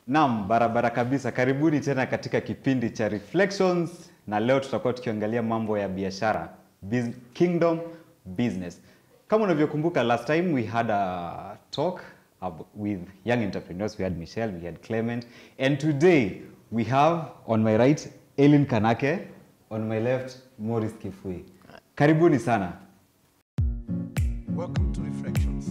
Naam, barabara kabisa. Karibuni tena katika kipindi cha Reflections na leo tutakuwa tukiangalia mambo ya biashara, Kingdom Business. Kama unavyokumbuka last time we had a talk with young entrepreneurs. We had Michelle, we had Clement, and today we have on my right Aileen Kanake, on my left Morris Kibui. Karibuni sana. Welcome to Reflections.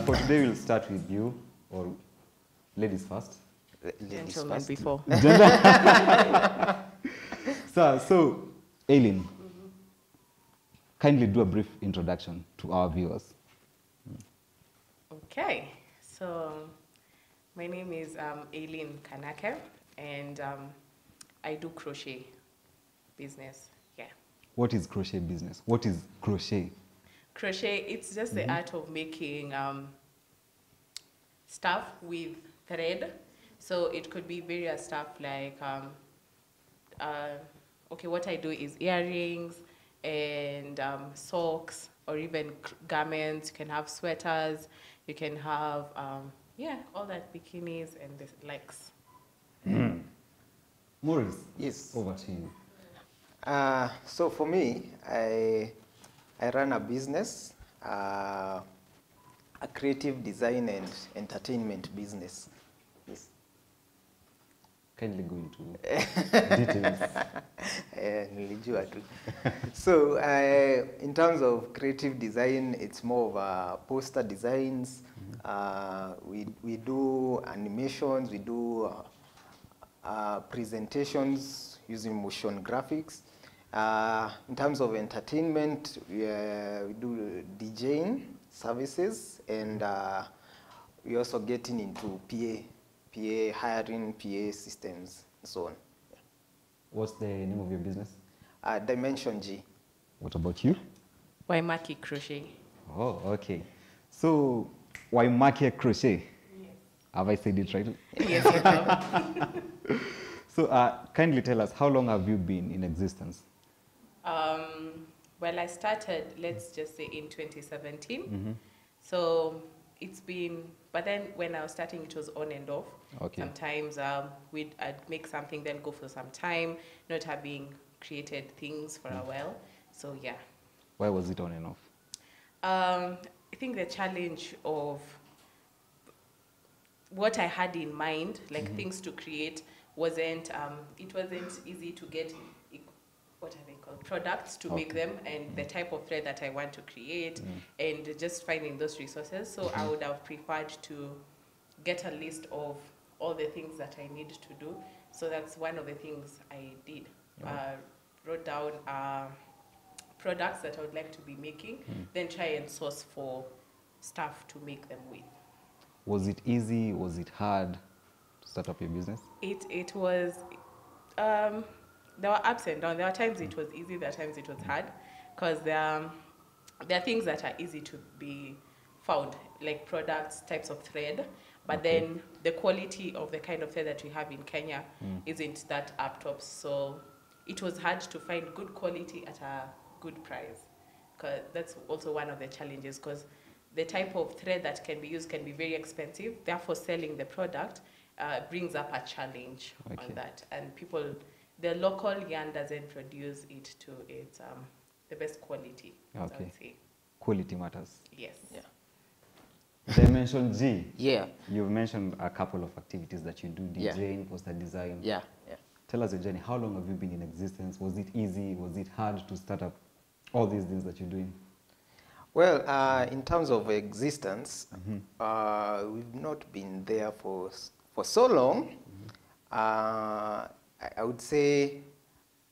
For today we'll start with you, or ladies first. Gentlemen before. So Aileen, kindly do a brief introduction to our viewers. Okay, so my name is Aileen Kanake, and I do crochet business. Yeah. What is crochet business? What is crochet? Crochet, it's just the art of making stuff with thread. So it could be various stuff like, okay, what I do is earrings and socks, or even garments. You can have sweaters, you can have, yeah, all that, bikinis and the likes. Morris, Yes. over to you. So for me, I run a business, a creative design and entertainment business. Yes. Kindly go into details. Nilijua tu. So in terms of creative design, it's more of poster designs. We do animations, we do presentations using motion graphics. In terms of entertainment, we do DJing services, and we're also getting into PA hiring, PA systems, and so on. What's the name of your business? Dimension G. What about you? Waimaki Crochet. Oh, okay. So, Waimaki Crochet. Yes. Have I said it right? Yes, you have. So, kindly tell us, how long have you been in existence? Well, I started, let's just say, in 2017. So it's been, but then when I was starting, it was on and off. Okay. Sometimes I'd make something, then go for some time, not having created things for a while. So yeah. Why was it on and off? I think the challenge of what I had in mind, like things to create, wasn't, it wasn't easy to get, what are they called, products to make them, and the type of thread that I want to create, and just finding those resources. So I would have preferred to get a list of all the things that I need to do. So that's one of the things I did. Wrote down products that I would like to be making, then try and source for stuff to make them with. Was it easy? Was it hard to start up your business? It was, there were ups and downs. There were times it was easy, there were times it was hard, because there are things that are easy to be found, like products, types of thread, but then the quality of the kind of thread that we have in Kenya isn't that up top. So it was hard to find good quality at a good price, because that's also one of the challenges, because the type of thread that can be used can be very expensive. Therefore, selling the product brings up a challenge on that, and people. The local yarn doesn't produce it to its the best quality. I would say. Quality matters. Yes. Yeah. Dimension G. Yeah. You've mentioned a couple of activities that you do: DJing, poster design. Yeah. Yeah. Tell us your journey. How long have you been in existence? Was it easy? Was it hard to start up all these things that you're doing? Well, in terms of existence, we've not been there for so long. I would say,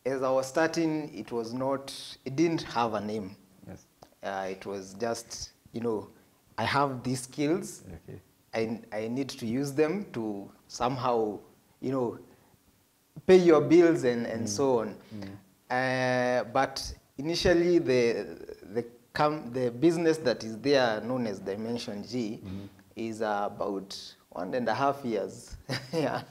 as I was starting, it didn't have a name. Yes. It was just, I have these skills. Okay. I need to use them to somehow, pay your bills and so on. But initially, the business that is there, known as Dimension G, is about 1.5 years. Yeah.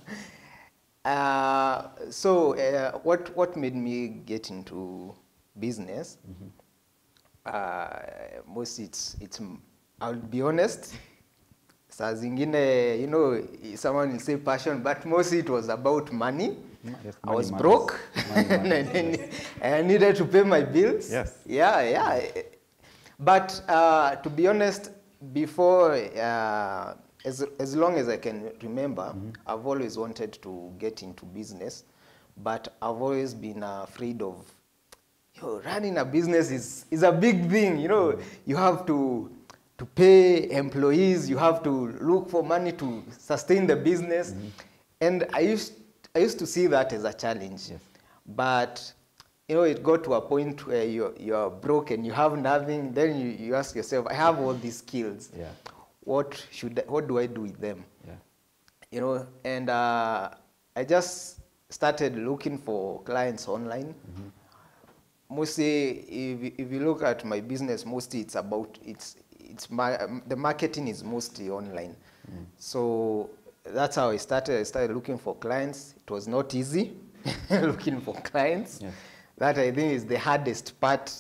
So what made me get into business? Mostly it's I'll be honest. Saa zingine, you know, someone will say passion, but mostly it was about money. Yes, I was money broke, matters. Money and matters, I needed to pay my bills. Yes. Yeah. But to be honest, before, as long as I can remember, I've always wanted to get into business, but I've always been afraid of, running a business is a big thing. You know, you have to pay employees, you have to look for money to sustain the business, and I used to see that as a challenge. Yes. But you know, it got to a point where you're broke and you have nothing. Then you ask yourself, I have all these skills. Yeah. What do I do with them? Yeah. You know, and I just started looking for clients online. Mostly, if you look at my business, mostly it's about the marketing is mostly online. So that's how I started. I started looking for clients. It was not easy looking for clients. Yes. That I think is the hardest part,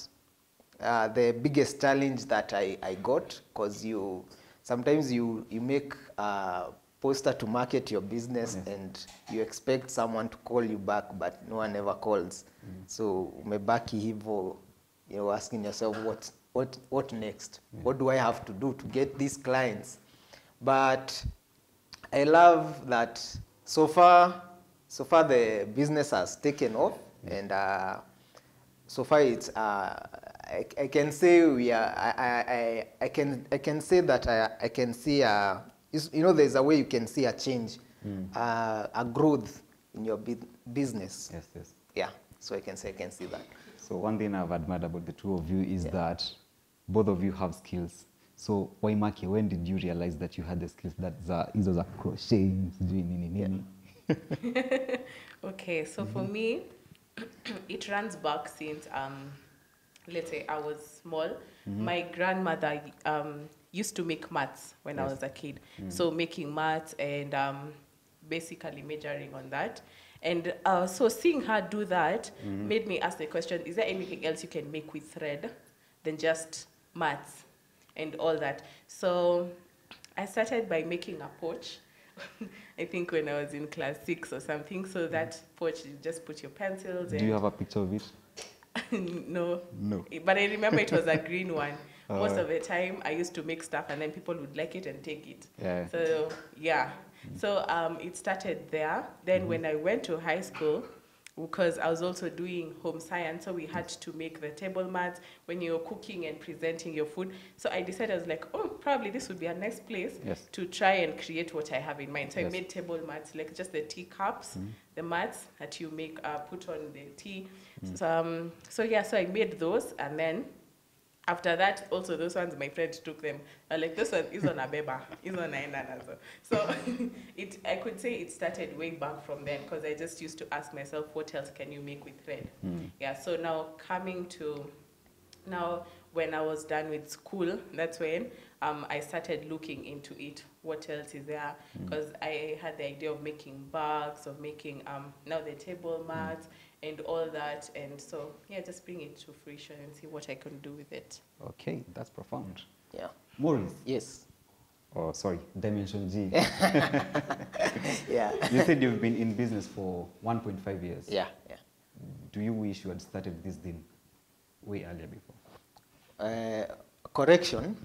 the biggest challenge that I got, because sometimes you make a poster to market your business, Yes. and you expect someone to call you back, but no one ever calls. So umebaki hivyo, you know, asking yourself what next? What do I have to do to get these clients? But I love that so far the business has taken off, and so far it's I can say we are I can say that I can see you know, there's a way you can see a change, a growth in your business. Yes. Yeah, so I can say I can see that. So one thing I've admired about the two of you is that both of you have skills. So Waimaki, when did you realize that you had the skills that hizo za crochet, sijui nini? Okay, so for me, it runs back since, let's say I was small. My grandmother used to make mats when I was a kid. So making mats and basically majoring on that. And so seeing her do that made me ask the question, is there anything else you can make with thread than just mats and all that? So I started by making a pouch. I think when I was in class 6 or something. So that pouch, you just put your pencils. Do you have a picture of it? No. But I remember it was a green one. Most of the time, I used to make stuff, and then people would like it and take it. Yeah. So yeah. So it started there. Then when I went to high school, because I was also doing home science, so we had to make the table mats when you're cooking and presenting your food. So I decided, I was like, oh, probably this would be a nice place to try and create what I have in mind. So I made table mats, like just the tea cups, the mats that you make, put on the tea. So I made those, and then after that, also those ones, my friend took them. Like, this one is on a beba, is on a So I could say it started way back from then, because I just used to ask myself, what else can you make with thread? Yeah, so now when I was done with school, that's when I started looking into it. What else is there? Because I had the idea of making bags, of making now the table mats, and all that. And so, yeah, just bring it to fruition and see what I can do with it. Okay, that's profound. Yeah. Maurice? Yes. Oh, sorry, Dimension G. Yeah. You said you've been in business for 1.5 years. Yeah. Do you wish you had started this thing way earlier before? Correction.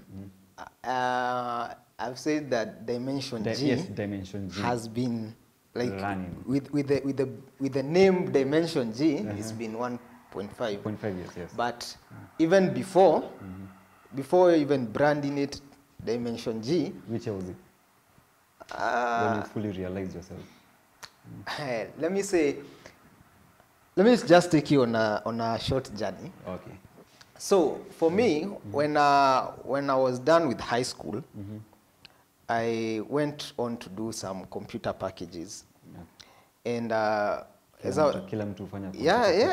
I've said that Dimension G, yes, Dimension G has been like running. with the name Dimension G. It's been 1.5. 0.5 years, yes. But even before even branding it Dimension G. Which year was it? When you fully realized yourself? Let me just take you on a short journey. Okay. So for me, when I was done with high school, I went on to do some computer packages, and kila mtu hufanya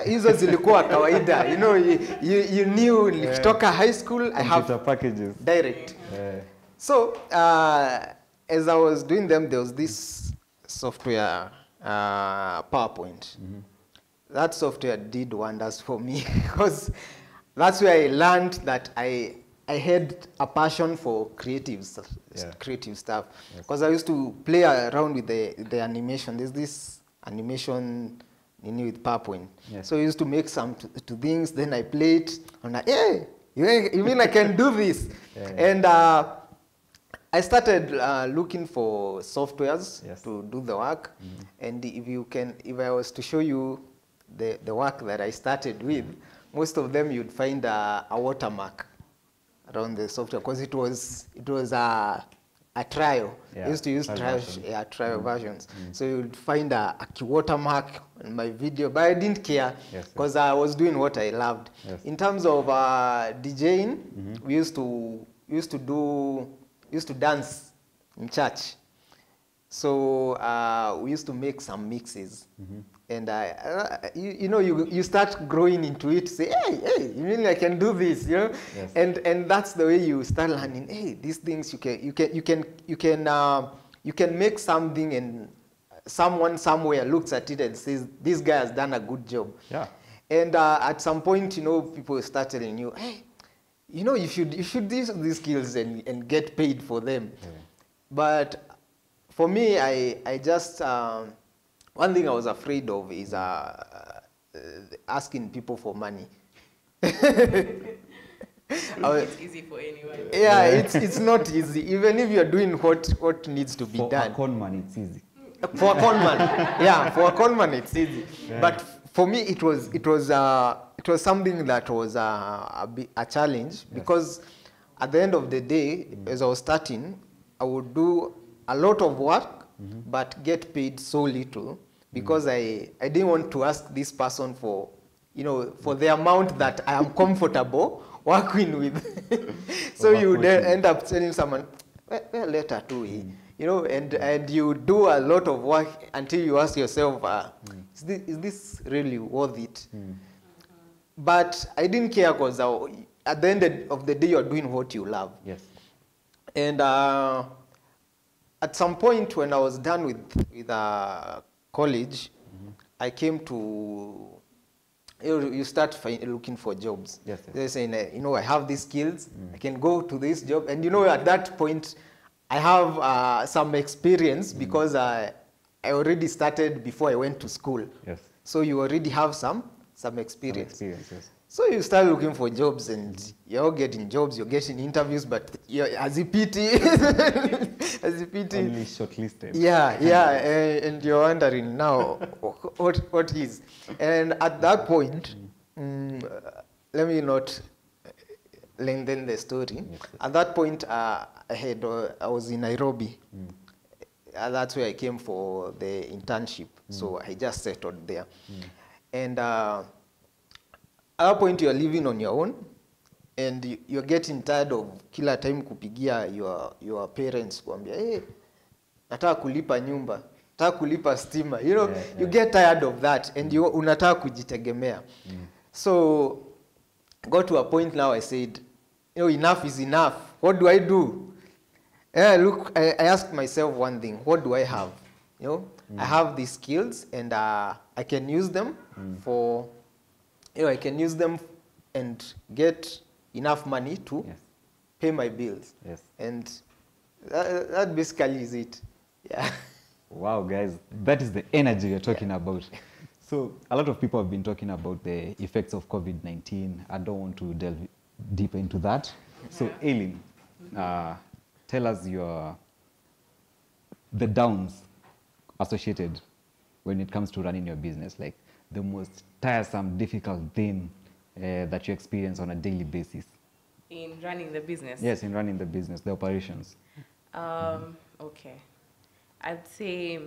hizo zilikuwa kawaida. You know, you knew nikitoka high school I have packages direct. So as I was doing them, there was this software PowerPoint. That software did wonders for me because that's where I learned that I had a passion for creative stuff. Because I used to play around with the animation. There's this animation with PowerPoint. Yes. So I used to make some to things. Then I played. I'm like, hey, you mean I can do this? And I started looking for softwares to do the work. And if I was to show you the work that I started with, most of them you'd find a watermark around the software because it was a trial. I used to use trial versions. So you'd find a watermark on my video, but I didn't care because I was doing what I loved. In terms of DJing, we used to dance in church. So we used to make some mixes. And you start growing into it. Say, hey, you mean I can do this, you know? And that's the way you start learning. Hey, these things you can make something, and someone somewhere looks at it and says, this guy has done a good job. And at some point, people start telling you, hey, you should use these skills and get paid for them. But for me, I just one thing I was afraid of is asking people for money. It's easy for anyone. Yeah, it's not easy. Even if you're doing what needs to be done. For a conman, it's easy. For a conman, for a conman, it's easy. But for me, it was something that was a challenge because at the end of the day, as I was starting, I would do a lot of work, but get paid so little because I didn't want to ask this person for the amount that I am comfortable working with. So you would end up telling someone, well, later too, and you do a lot of work until you ask yourself, is this really worth it? But I didn't care because at the end of the day, you're doing what you love. And at some point when I was done with college, I came to, you start looking for jobs. They're saying, I have these skills, I can go to this job. And at that point, I have some experience because I already started before I went to school. So you already have some experience. So you start looking for jobs and you're getting jobs, you're getting interviews, but as a pity, only shortlisted. And you're wondering now what is. And at that point, let me not lengthen the story. At that point, I was in Nairobi. That's where I came for the internship. So I just settled there. And at that point, you're living on your own, and you're getting tired of kila time kupigia your parents kuambia, hey, nataka kulipa nyumba, nataka kulipa stima. You get tired of that, and unataka kujitegemea. So got to a point now I said, enough is enough. What do I do? Look, I asked myself one thing. What do I have? I have these skills, and I can use them for... I can use them and get enough money to pay my bills. And that basically is it. Wow, guys, that is the energy you're talking about. So a lot of people have been talking about the effects of COVID-19. I don't want to delve deeper into that. So Aileen, tell us the downs associated when it comes to running your business, like the most tiresome, difficult thing that you experience on a daily basis. In running the business? Yes, in running the business, the operations. Okay. I'd say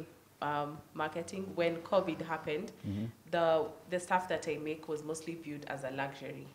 marketing. When COVID happened, the stuff that I make was mostly viewed as a luxury.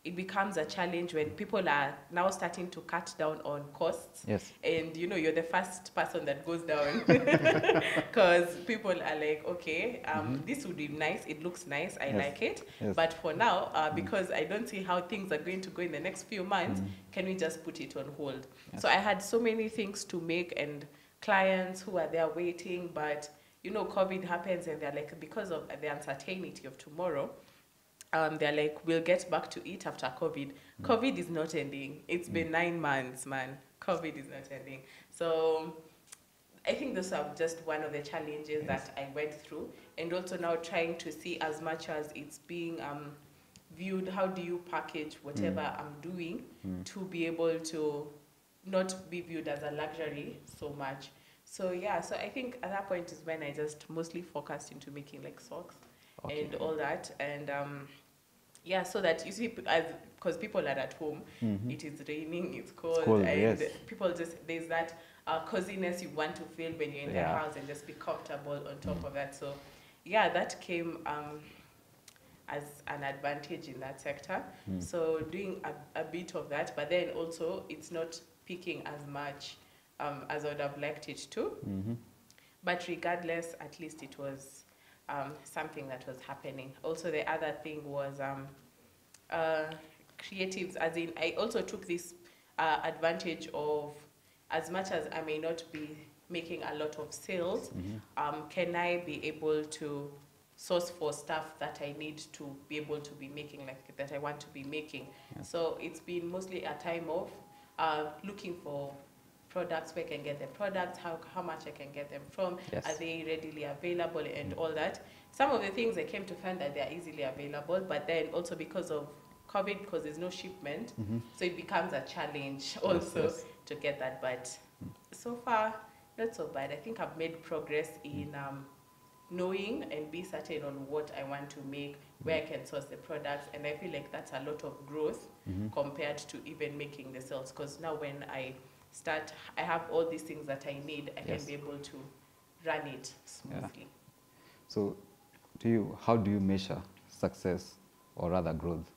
It becomes a challenge when people are now starting to cut down on costs. And you're the first person that goes down because people are like, okay, this would be nice, it looks nice, I like it, but for now, because I don't see how things are going to go in the next few months, can we just put it on hold? So I had so many things to make, and clients who are there waiting, but you know, COVID happens and they're like, because of the uncertainty of tomorrow, they're like, we'll get back to it after COVID. COVID is not ending. It's been 9 months, man. COVID is not ending. So I think those are just one of the challenges that I went through. And also now trying to see, as much as it's being viewed, how do you package whatever I'm doing to be able to not be viewed as a luxury so much. So yeah, so I think at that point is when I just mostly focused into making like socks and all that. And yeah, so that you see, because people are at home, it is raining, it's cold, and people just, there's that coziness you want to feel when you're in the house and just be comfortable on top of that. So yeah, that came as an advantage in that sector. So doing a bit of that, but then also it's not picking as much as I would have liked it to. But regardless, at least it was something that was happening. Also, the other thing was creatives, as in I also took this advantage of, as much as I may not be making a lot of sales, can I be able to source for stuff that I need to be able to be making, like that I want to be making. So it's been mostly a time of looking for products, where I can get the products, how much I can get them from, are they readily available and all that. Some of the things I came to find that they're easily available, but then also because of COVID, because there's no shipment, so it becomes a challenge also to get that. But so far, not so bad. I think I've made progress in knowing and be certain on what I want to make, where I can source the products, and I feel like that's a lot of growth compared to even making the sales, because now when I start, I have all these things that I need, I can be able to run it smoothly. So to you, how do you measure success or rather growth?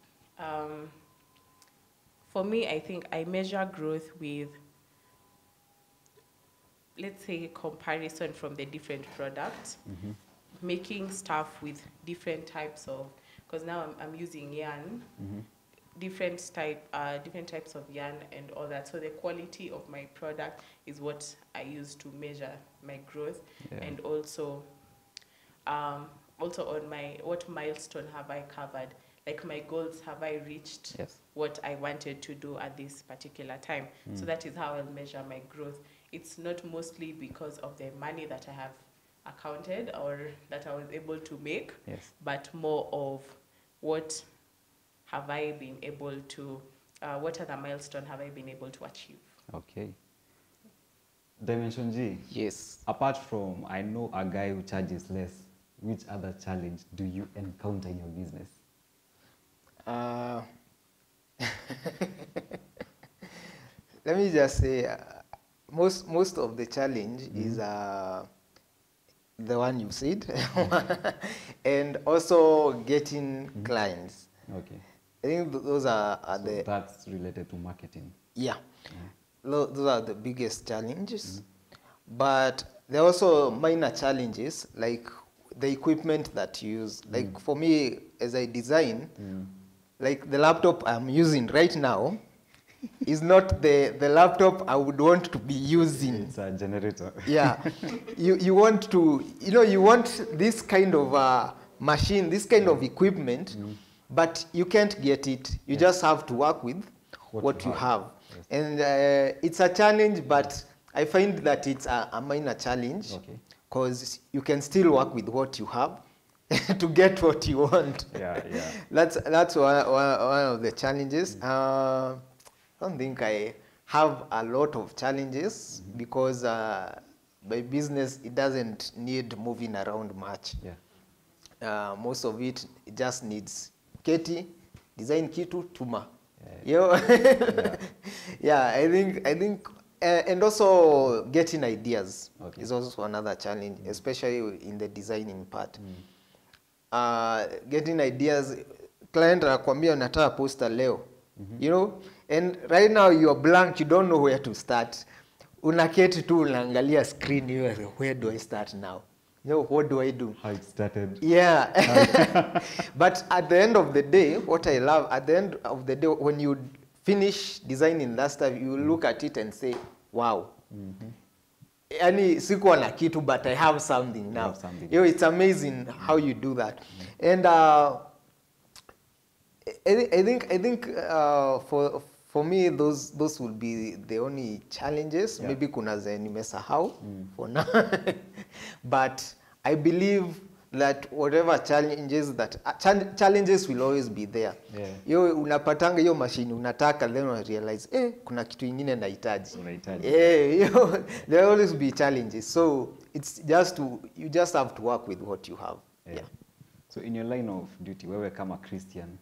For me, I think I measure growth with, let's say, comparison from the different products, making stuff with different types of, because now I'm using yarn, different types of yarn and all that. So the quality of my product is what I use to measure my growth, and also on what milestone have I covered, like my goals, have I reached what I wanted to do at this particular time. So that is how I'll measure my growth. It's not mostly because of the money that I have accounted or that I was able to make, but more of what have I been able to, what other milestone have I been able to achieve? Okay. Dimension G. Yes. Apart from, I know a guy who charges less, which other challenge do you encounter in your business? Let me just say, most of the challenge is the one you said, and also getting clients. Okay. I think those are so the... that's related to marketing. Yeah. Those are the biggest challenges. But there are also minor challenges, like the equipment that you use. Like for me, as I design, like the laptop I'm using right now is not the laptop I would want to be using. It's a generator. Yeah. You want to, you want this kind of machine, this kind of equipment, but you can't get it. You just have to work with what you have. Yes. And it's a challenge, but I find that it's a minor challenge, because you can still work with what you have to get what you want. That's one of the challenges. I don't think I have a lot of challenges because my business, it doesn't need moving around much. Most of it just needs Keti, design kitu, tuma. I think and also getting ideas is also another challenge, especially in the designing part. Getting ideas, client anakuambia nataka poster leo, and right now you're blank, you don't know where to start. Unaketi tu unaangalia screen, where do I start now? What do I do? How it started. Yeah. But at the end of the day, what I love, at the end of the day, when you finish designing that stuff, you look at it and say, wow. yani sikuwa na kitu but I have something now. have something. You know, it's amazing how you do that. And I think for me those will be the only challenges. Yeah. Maybe kuna zenye nimesahau for now. But I believe that whatever challenges will always be there. Yeah. Yo unapatanga hiyo machine unataka, then una realize kuna kitu ingine nahitaji. Unahitaji. There will always be challenges. So it's just you just have to work with what you have. Yeah. So in your line of duty, wewe kama Christian,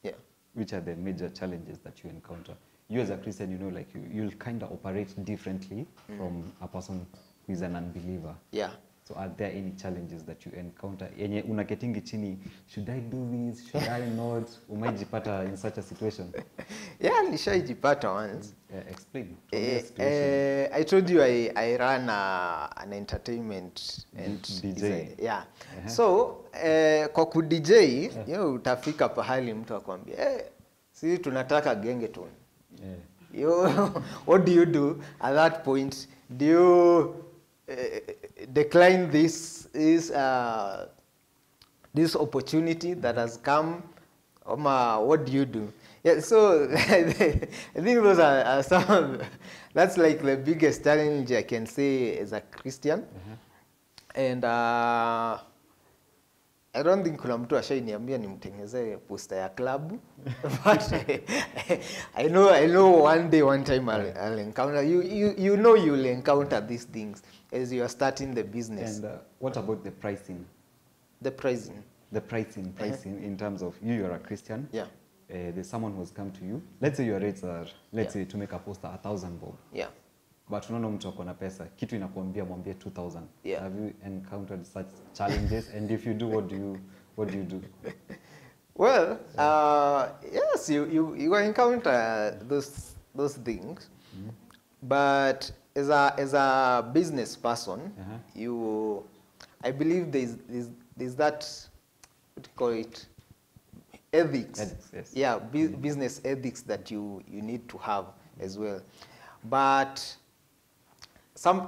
Yeah. which are the major challenges that you encounter? You as a Christian, you know, like you'll kind of operate differently from a person who is an unbeliever. Yeah. So are there any challenges that you encounter? Yenye unaketingi chini, should I do this? Should I not? Umejipata in such a situation? Yeah, nishaijipata once. Explain. From your situation. I told you I run an entertainment and DJ. design. Yeah. So kwa ku DJ, you know, utafika pahali mtu akwambia, si tunataka gengetone. What do you do at that point? Do you decline this opportunity that has come? What do you do? Yeah, so I think those are some. That's like the biggest challenge I can say as a Christian. And I don't think kuna mtu ashainiambia nimtengenezee poster ya club. But I know one time I'll encounter you know you'll encounter these things as you are starting the business. And what about the pricing? The pricing. The pricing in terms of you're a Christian. Yeah. There's someone who has come to you. Let's say your rates are, say to make a poster 1,000 bob. Yeah. But unaona mtu ako na pesa, kitu inakuambia mwambie 2,000. Yeah. Have you encountered such challenges? And if you do, what do you do? Well, yes, you encounter those things, but as a business person, I believe there's that, what do you call it, ethics. Yes. Yeah, business ethics that you need to have as well. But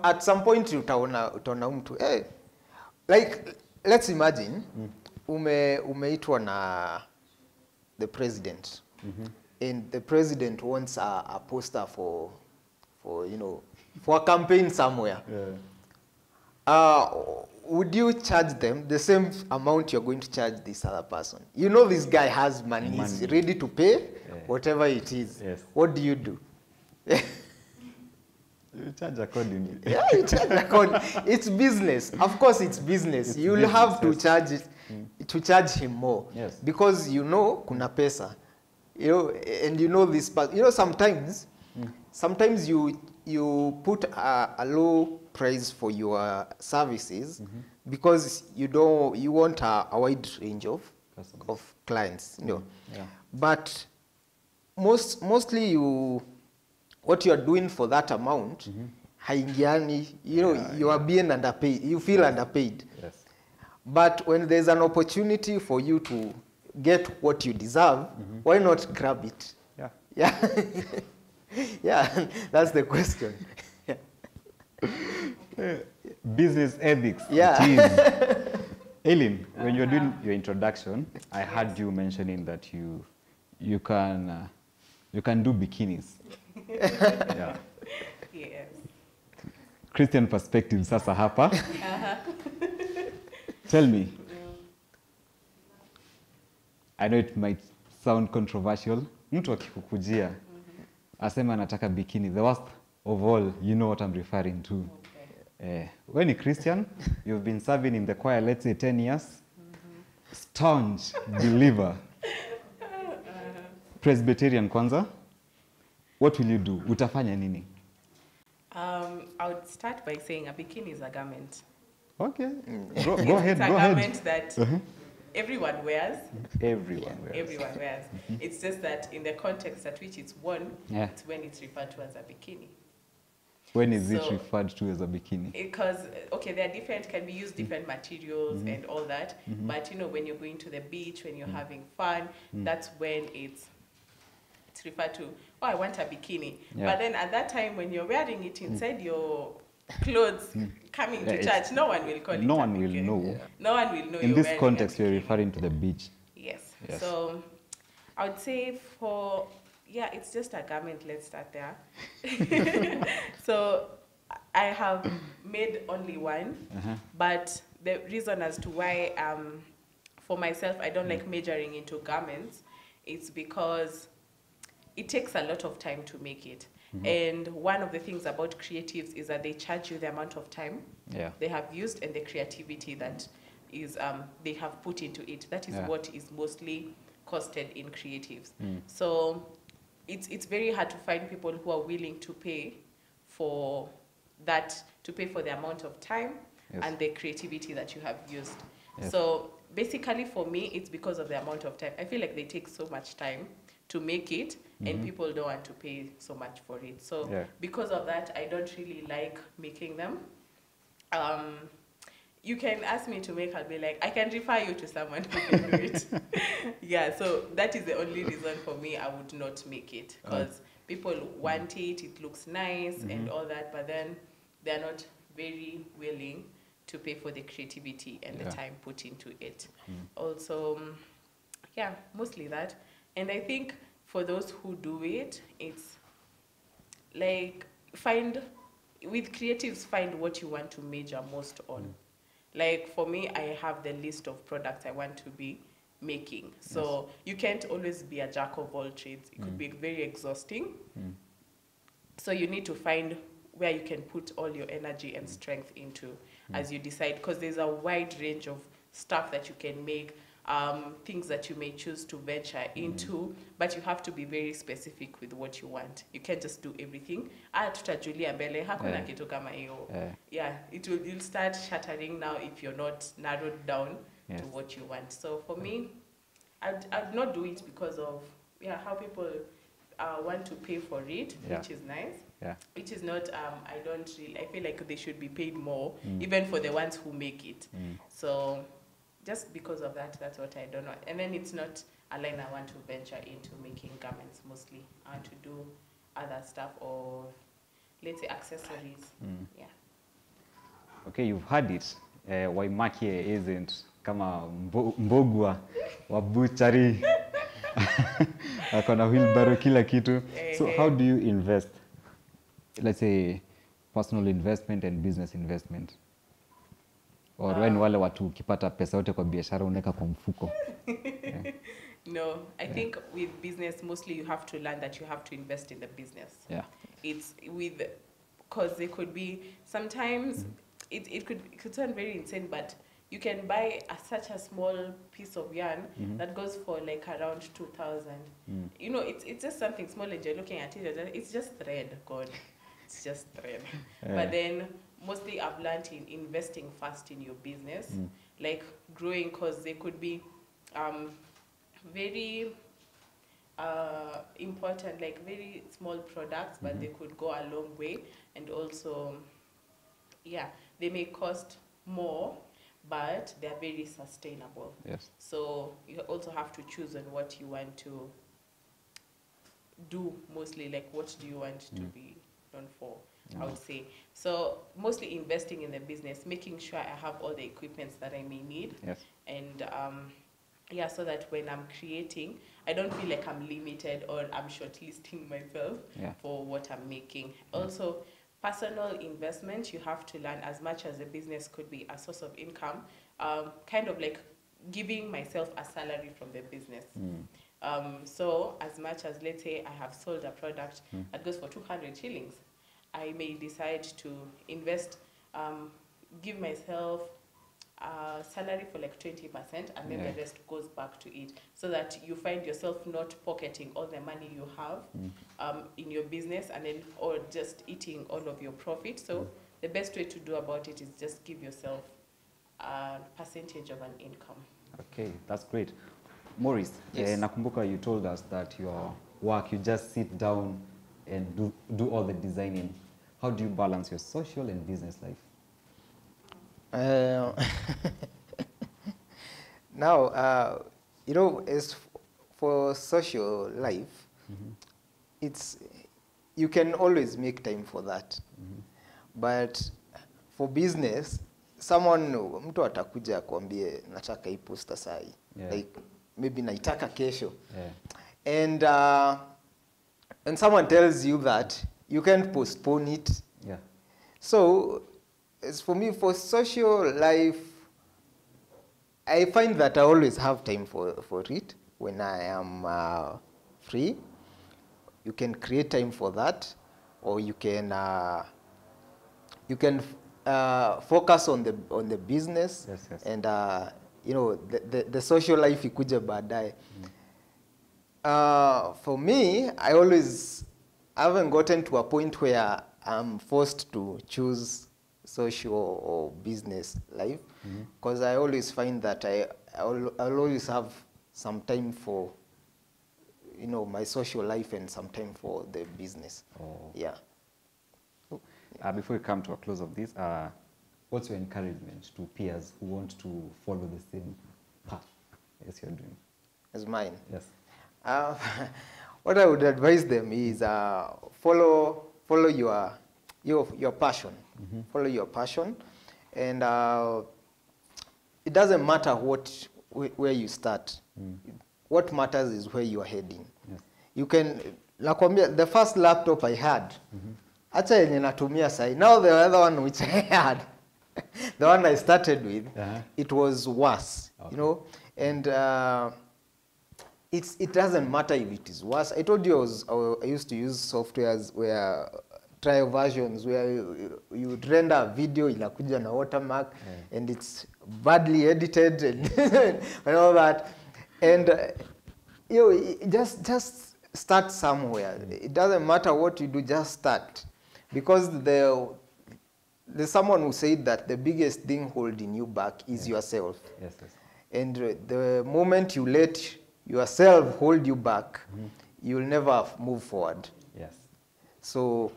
at some point utaona mtu, like let's imagine umeitwa na the president, and the president wants a poster for a campaign somewhere. Would you charge them the same amount you're going to charge this other person? You know this guy has money. He's ready to pay whatever it is. Yes. What do you do? You charge accordingly. Yeah, you charge accordingly. It's business. Of course, it's business. You'll business, have to charge it, to charge him more. Yes. Because you know kuna pesa. You know, and you know this part. You know, sometimes you put a low price for your services because you want a wide range of clients. You know. Yeah. But mostly what you are doing for that amount, haingiani, you are being underpaid. You feel underpaid. Yes. But when there's an opportunity for you to get what you deserve, why not grab it? Yeah. Yeah. Yeah, that's the question. Business ethics. Yeah. It is. Aileen, when you're doing your introduction, I heard you mentioning that you can do bikinis. Yeah. Yes. Christian perspective sasa hapa. Tell me. I know it might sound controversial. Mtu akikukujia asema anataka bikini. The worst of all, you know what I'm referring to. Okay. When you're Christian, you've been serving in the choir, let's say 10 years. Staunch believer. Presbyterian kwanza. What will you do? Utafanya nini? I would start by saying a bikini is a garment. Okay. Go ahead. It's a garment that everyone wears. Everyone wears. Everyone wears. It's just that in the context at which it's worn, it's when it's referred to as a bikini. When is it referred to as a bikini? Because, they're different, can be used different materials and all that. But, when you're going to the beach, when you're having fun, that's when it's referred to, I want a bikini. Yeah. But then at that time, when you're wearing it inside your clothes coming Yeah, to church, no one will call it no one will African. know. No one will know In you're this wearing context, a you're bikini. referring to the beach. Yes. Yes. So I would say it's just a garment. Let's start there. So I have made only one, but the reason as to why for myself I don't like majoring into garments, it's because it takes a lot of time to make it. And one of the things about creatives is that they charge you the amount of time they have used and the creativity that is they have put into it. That is what is mostly costed in creatives. So it's very hard to find people who are willing to pay for that, to pay for the amount of time and the creativity that you have used. So basically for me, it's because of the amount of time. I feel like they take so much time to make it and people don't want to pay so much for it. So because of that, I don't really like making them. You can ask me to make, I'll be like, I can refer you to someone who can do it. Yeah, so that is the only reason for me I would not make it, because people want it looks nice and all that, but then they're not very willing to pay for the creativity and the time put into it. Also, mostly that. And I think for those who do it, it's like with creatives, find what you want to major most on. Like for me, I have the list of products I want to be making. So you can't always be a jack of all trades. It could be very exhausting. So you need to find where you can put all your energy and strength into as you decide, because there's a wide range of stuff that you can make, things that you may choose to venture into, but you have to be very specific with what you want. You can't just do everything. Tutajulia mbele, hakuna kitu kama hiyo. You'll start shattering now if you're not narrowed down to what you want. So for me, I'd not do it because of how people want to pay for it, which is nice. Which is not, I feel like they should be paid more, even for the ones who make it. So just because of that, that's what I don't know. And then it's not a line I want to venture into making garments mostly. I want to do other stuff, or let's say accessories. Okay, you've heard it. Waimakie isn't kama mbogwa wa butchery. Akona wheelbarrow kila kitu. So how do you invest? Let's say personal investment and business investment. Or when wale watu ukipata pesa yote kwa biashara unaweka kwa mfuko. No, I think with business, mostly you have to learn that you have to invest in the business. It's because it could be, sometimes it could sound very insane, but you can buy such a small piece of yarn that goes for like around 2,000. You know, it's just something small and you're looking at it, it's just thread, God. It's just thread. But then mostly I've learned in investing fast in your business, like growing, because they could be very important, like very small products, but they could go a long way. And also, they may cost more, but they're very sustainable. So you also have to choose on what you want to do, mostly like what do you want to be done for, I would say. So mostly investing in the business, making sure I have all the equipments that I may need. And so that when I'm creating, I don't feel like I'm limited or I'm shortlisting myself for what I'm making. Also, personal investment, you have to learn, as much as the business could be a source of income, kind of like giving myself a salary from the business. So as much as, let's say I have sold a product that goes for 200 shillings, I may decide to invest, give myself a salary for like 20%, and then the rest goes back to it, so that you find yourself not pocketing all the money you have in your business, and then or just eating all of your profit. So the best way to do about it is just give yourself a percentage of an income. Okay, that's great. Maurice, nakumbuka you told us that your work, you just sit down and do all the designing. How do you balance your social and business life? Now, you know, as for social life, you can always make time for that. But for business, mtu atakuja akwambie nataka hii poster sahi. Yeah. Like maybe naitaka kesho. Yeah. And someone tells you that you can't postpone it. Yeah. So as for me, for social life, I find that I always have time for it when I am free. You can create time for that, or you can focus on the business. Yes, yes. And you know, the social life ikuja baadaye. For me, I haven't gotten to a point where I'm forced to choose social or business life, because I always find that I'll always have some time for, you know, my social life and some time for the business. Oh. Yeah. Before we come to a close of this, what's your encouragement to peers who want to follow the same path as you're doing? As mine. Yes. What I would advise them is follow your passion. Follow your passion, and it doesn't matter where you start. What matters is where you are heading. Yes. You can, nakwambia, the first laptop I had, acha yenye natumia sahi. Now the other one which I had, the one I started with, it was worse. Okay. You know, and it doesn't matter if it is worse. I told you I used to use softwares where trial versions where you would render a video inakuja na watermark, and it's badly edited and all that. And you know, just start somewhere. It doesn't matter what you do, just start. Because there's someone who said that the biggest thing holding you back is yourself. Yes, yes. And the moment you let yourself hold you back, you'll never move forward. Yes. So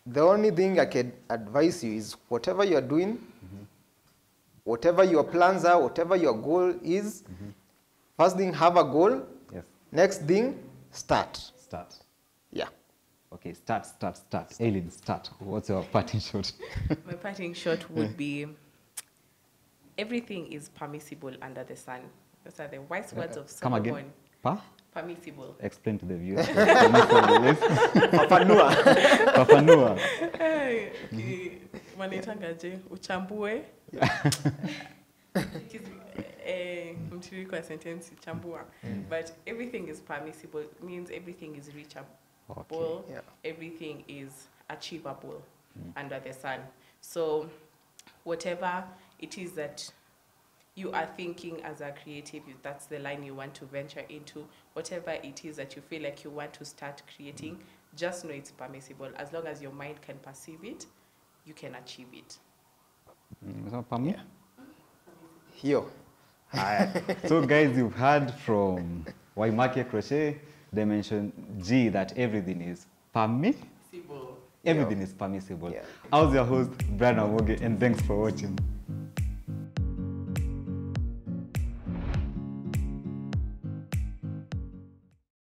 the only thing I can advise you is whatever you're doing, whatever your plans are, whatever your goal is, first thing, have a goal. Yes. Next thing, start. Start. Yeah. Okay, start. Aileen, start. What's your parting shot? My parting shot would be, everything is permissible under the sun. Those are the wise words of Come Solomon. again. Pa? Permissible. Explain to the viewers. Papanua. Wanaitanga uchambue. Mtiririko wa sentence chambua. But everything is permissible means everything is reachable. Okay. Yeah. Everything is achievable under the sun. So whatever it is that you are thinking as a creative, that's the line you want to venture into. Whatever it is that you feel like you want to start creating, just know it's permissible. As long as your mind can perceive it, you can achieve it. Yeah. Here. So guys, you've heard from Waimake Crochet, Dimension G, that everything is permissible. Everything is permissible. Yeah. I was your host, Brian Amoge, and thanks for watching.